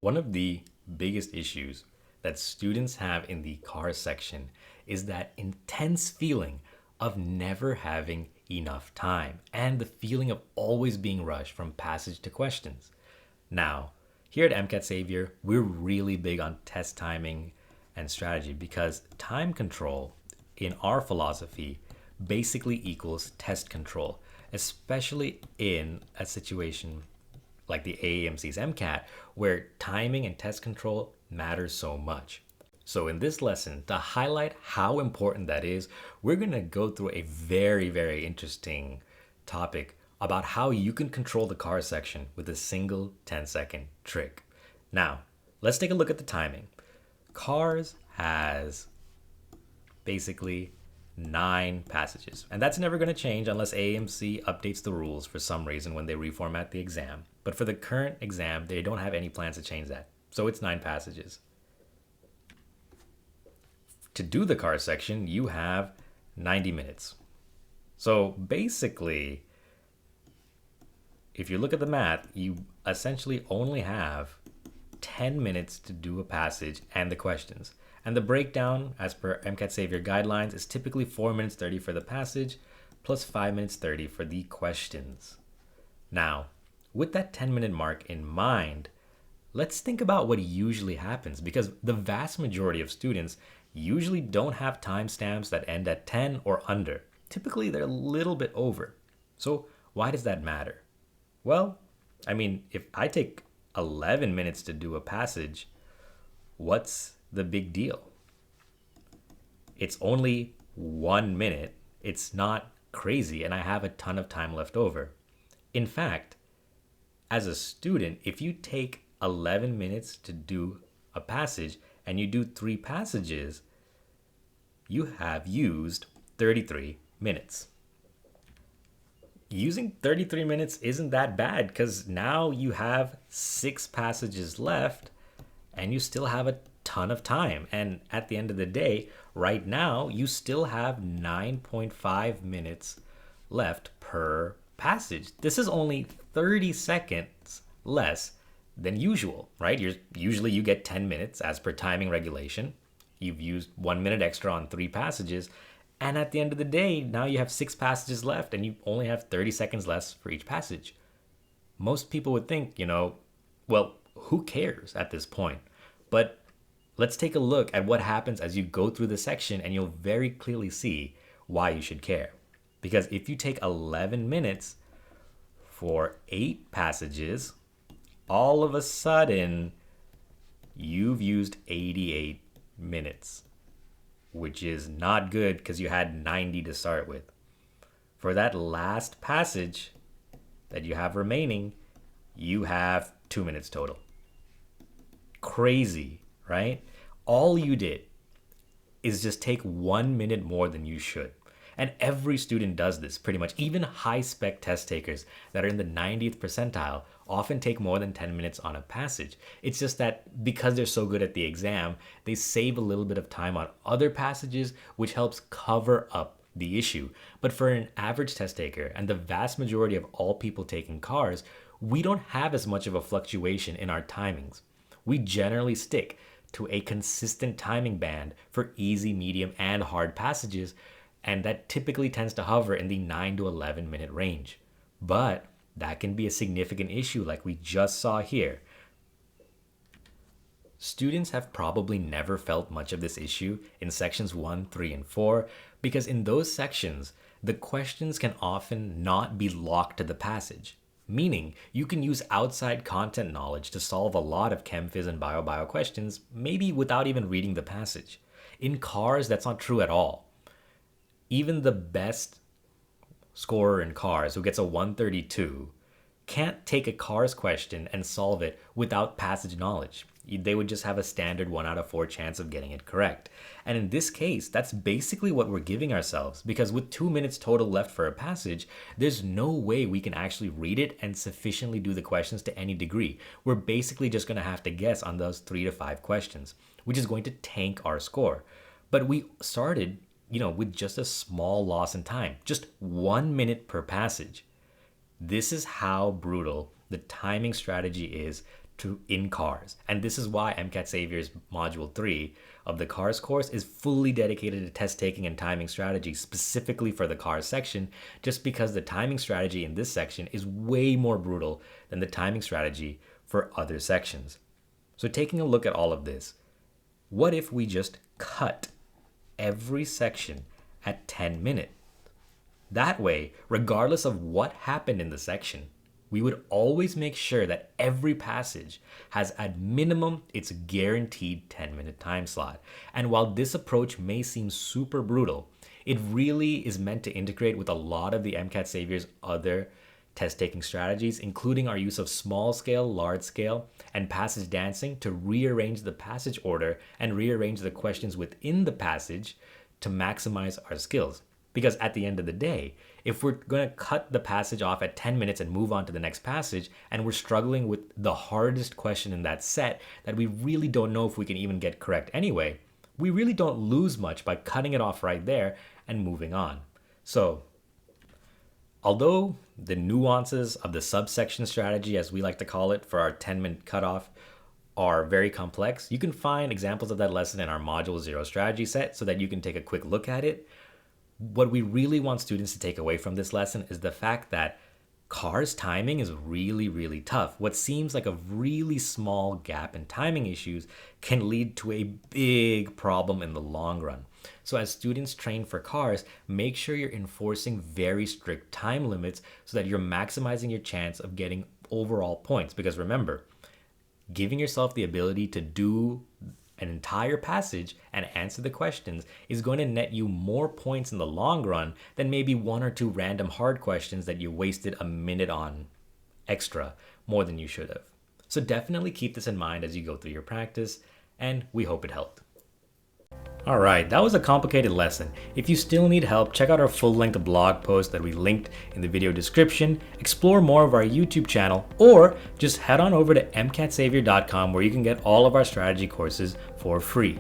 One of the biggest issues that students have in the car section is that intense feeling of never having enough time and the feeling of always being rushed from passage to questions. Now, here at MCAT Savior, we're really big on test timing and strategy because time control in our philosophy basically equals test control, especially in a situation like the AAMC's MCAT, where timing and test control matters so much. So in this lesson, to highlight how important that is, we're going to go through a very, very interesting topic about how you can control the car section with a single 10-second trick. Now, let's take a look at the timing. Cars has basically 9 passages. And that's never going to change unless AMC updates the rules for some reason when they reformat the exam. But for the current exam, they don't have any plans to change that. So it's 9 passages. To do the car section, you have 90 minutes. So basically, if you look at the math, you essentially only have 10 minutes to do a passage and the questions. And the breakdown, as per MCAT Savior guidelines, is typically 4 minutes 30 for the passage, plus 5 minutes 30 for the questions. Now, with that 10-minute mark in mind, let's think about what usually happens, because the vast majority of students usually don't have timestamps that end at 10 or under. Typically, they're a little bit over. So why does that matter? Well, I mean, if I take 11 minutes to do a passage, what's the big deal? It's only 1 minute. It's not crazy, and I have a ton of time left over. In fact, as a student, if you take 11 minutes to do a passage and you do 3 passages, you have used 33 minutes. Using 33 minutes isn't that bad because now you have 6 passages left and you still have a ton of time. And at the end of the day, right now, you still have 9.5 minutes left per passage. This is only 30 seconds less than usual, right? Usually you get 10 minutes as per timing regulation. You've used 1 minute extra on 3 passages. And at the end of the day, now you have 6 passages left and you only have 30 seconds less for each passage. Most people would think, well, who cares at this point? But let's take a look at what happens as you go through the section and you'll very clearly see why you should care. Because if you take 11 minutes for 8 passages, all of a sudden you've used 88 minutes, which is not good because you had 90 to start with. For that last passage that you have remaining, you have 2 minutes total. Crazy, right? All you did is just take 1 minute more than you should. And every student does this pretty much. Even high-spec test takers that are in the 90th percentile often take more than 10 minutes on a passage. It's just that because they're so good at the exam, they save a little bit of time on other passages, which helps cover up the issue. But for an average test taker and the vast majority of all people taking cars, we don't have as much of a fluctuation in our timings. We generally stick to a consistent timing band for easy, medium, and hard passages, and that typically tends to hover in the 9 to 11 minute range. But that can be a significant issue like we just saw here. Students have probably never felt much of this issue in sections 1, 3, and 4 because in those sections, the questions can often not be locked to the passage, meaning you can use outside content knowledge to solve a lot of chem, phys, and bio questions, maybe without even reading the passage. In cars, that's not true at all. Even the best scorer in cars who gets a 132 can't take a cars question and solve it without passage knowledge. They would just have a standard 1 out of 4 chance of getting it correct. And in this case, that's basically what we're giving ourselves because with 2 minutes total left for a passage, there's no way we can actually read it and sufficiently do the questions to any degree. We're basically just going to have to guess on those 3 to 5 questions, which is going to tank our score. But we started with just a small loss in time, just 1 minute per passage. This is how brutal the timing strategy is in cars. And this is why MCAT Savior's Module 3 of the cars course is fully dedicated to test taking and timing strategy specifically for the cars section, just because the timing strategy in this section is way more brutal than the timing strategy for other sections. So taking a look at all of this, what if we just cut every section at 10 minutes? That way, regardless of what happened in the section, we would always make sure that every passage has at minimum its guaranteed 10-minute time slot. And while this approach may seem super brutal, it really is meant to integrate with a lot of the MCAT Savior's other test taking strategies, including our use of small scale, large scale, and passage dancing to rearrange the passage order and rearrange the questions within the passage to maximize our skills. Because at the end of the day, if we're going to cut the passage off at 10 minutes and move on to the next passage, and we're struggling with the hardest question in that set that we really don't know if we can even get correct anyway, we really don't lose much by cutting it off right there and moving on. So, although the nuances of the subsection strategy, as we like to call it, for our 10-minute cutoff are very complex, you can find examples of that lesson in our Module 0 strategy set so that you can take a quick look at it. What we really want students to take away from this lesson is the fact that cars timing is really, really tough. What seems like a really small gap in timing issues can lead to a big problem in the long run. So as students train for cars, make sure you're enforcing very strict time limits so that you're maximizing your chance of getting overall points. Because remember, giving yourself the ability to do an entire passage and answer the questions is going to net you more points in the long run than maybe one or two random hard questions that you wasted a minute on extra, more than you should have. So definitely keep this in mind as you go through your practice, and we hope it helped. Alright, that was a complicated lesson. If you still need help, check out our full-length blog post that we linked in the video description, explore more of our YouTube channel, or just head on over to mcatsavior.com where you can get all of our strategy courses for free.